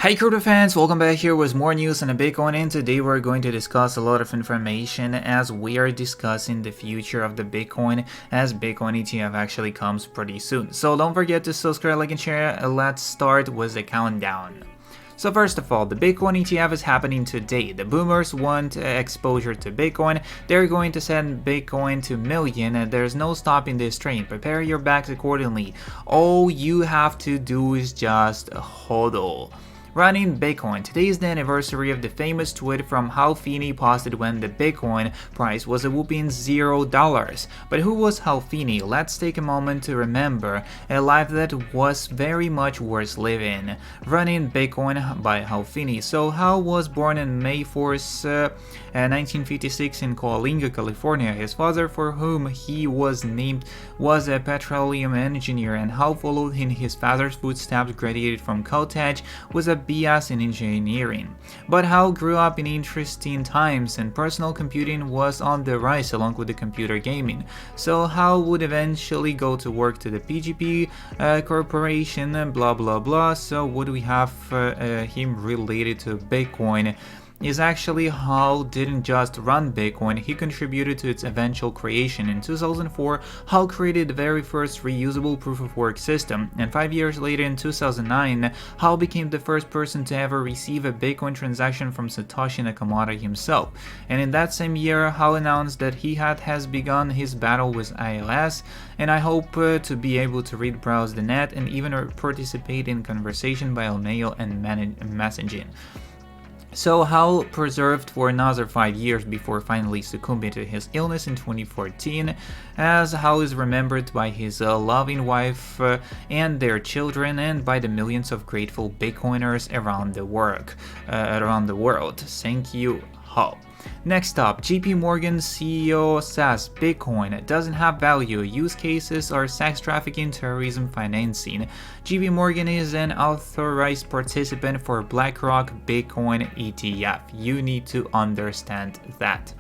Hey crypto fans, welcome back here with more news on the Bitcoin, and today we're going to discuss a lot of information as we are discussing the future of the Bitcoin as Bitcoin ETF actually comes pretty soon. So don't forget to subscribe, like and share. Let's start with the countdown. So first of all, the Bitcoin ETF is happening today. The boomers want exposure to Bitcoin. They're going to send Bitcoin to million and there's no stopping this train. Prepare your bags accordingly. All you have to do is just hodl. Running Bitcoin. Today is the anniversary of the famous tweet from Hal Finney posted when the Bitcoin price was a whopping $0. But who was Hal Finney? Let's take a moment to remember a life that was very much worth living. Running Bitcoin by Hal Finney. So Hal was born on May 4th, 1956 in Coalinga, California. His father, for whom he was named, was a petroleum engineer, and Hal followed in his father's footsteps, graduated from Caltech with a BS in engineering. But Hal grew up in interesting times and personal computing was on the rise along with the computer gaming. So Hal would eventually go to work to the PGP corporation and blah blah blah. So what do we have him related to Bitcoin? Is actually Hal didn't just run Bitcoin, he contributed to its eventual creation. In 2004, Hal created the very first reusable proof-of-work system, and 5 years later in 2009, Hal became the first person to ever receive a Bitcoin transaction from Satoshi Nakamoto himself. And in that same year, Hal announced that he has begun his battle with ILS, and I hope to be able to read, browse the net, and even participate in conversation by mail and messaging. So Hal persevered for another 5 years before finally succumbing to his illness in 2014, as Hal is remembered by his loving wife and their children, and by the millions of grateful Bitcoiners around the world. Thank you, Hal. Next up, JP Morgan CEO says Bitcoin doesn't have value. Use cases are sex trafficking, terrorism financing. JP Morgan is an authorized participant for BlackRock Bitcoin ETF. You need to understand that.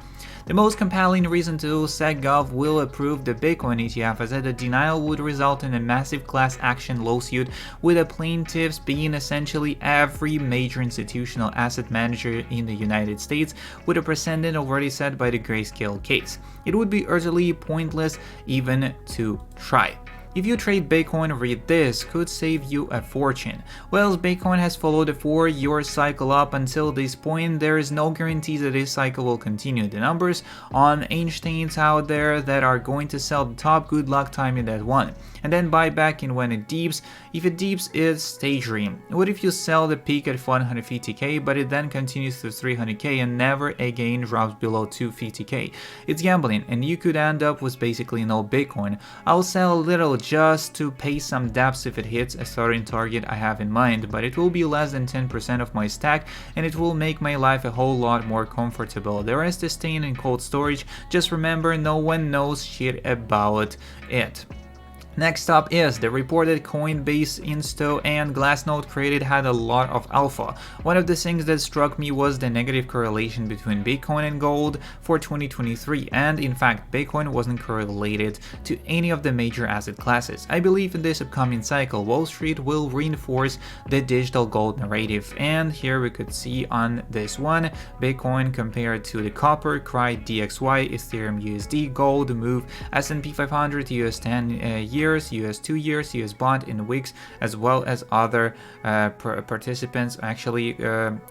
The most compelling reason to SecGov will approve the Bitcoin ETF is that the denial would result in a massive class action lawsuit, with the plaintiffs being essentially every major institutional asset manager in the United States, with a precedent already set by the Grayscale case. It would be utterly pointless even to try. If you trade Bitcoin, read this, could save you a fortune. Well, Bitcoin has followed a 4-year cycle up until this point. There is no guarantee that this cycle will continue. The numbers on Einsteins out there that are going to sell the top, good luck timing that one. And then buy back in when it deeps. If it deeps, it's daydream. What if you sell the peak at 150k, but it then continues to 300k and never again drops below 250k? It's gambling, and you could end up with basically no Bitcoin. I'll sell a little just to pay some dApps if it hits a certain target I have in mind, but it will be less than 10% of my stack, and it will make my life a whole lot more comfortable. The rest is staying in cold storage. Just remember, no one knows shit about it. Next up is the reported Coinbase, Insto, and Glassnode created had a lot of alpha. One of the things that struck me was the negative correlation between Bitcoin and gold for 2023, and in fact Bitcoin wasn't correlated to any of the major asset classes. I believe in this upcoming cycle, Wall Street will reinforce the digital gold narrative, and here we could see on this one, Bitcoin compared to the copper, CRY, DXY, Ethereum USD, gold move, S&P 500, US 10 years, US 2 years, US bond in weeks, as well as other participants actually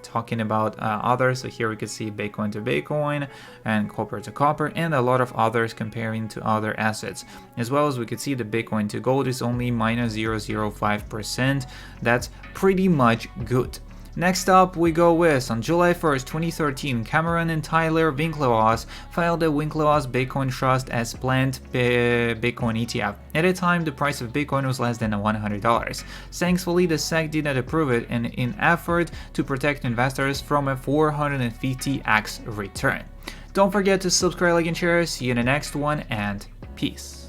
talking about others. So here we can see Bitcoin to Bitcoin and copper to copper, and a lot of others comparing to other assets. As well as we could see the Bitcoin to gold is only minus 0.005%. That's pretty much good. Next up we go with, on July 1st, 2013, Cameron and Tyler Winklevoss filed a Winklevoss Bitcoin Trust as planned Bitcoin ETF. At the time, the price of Bitcoin was less than $100. Thankfully, the SEC did not approve it in an effort to protect investors from a 450x return. Don't forget to subscribe, like, and share. See you in the next one, and peace.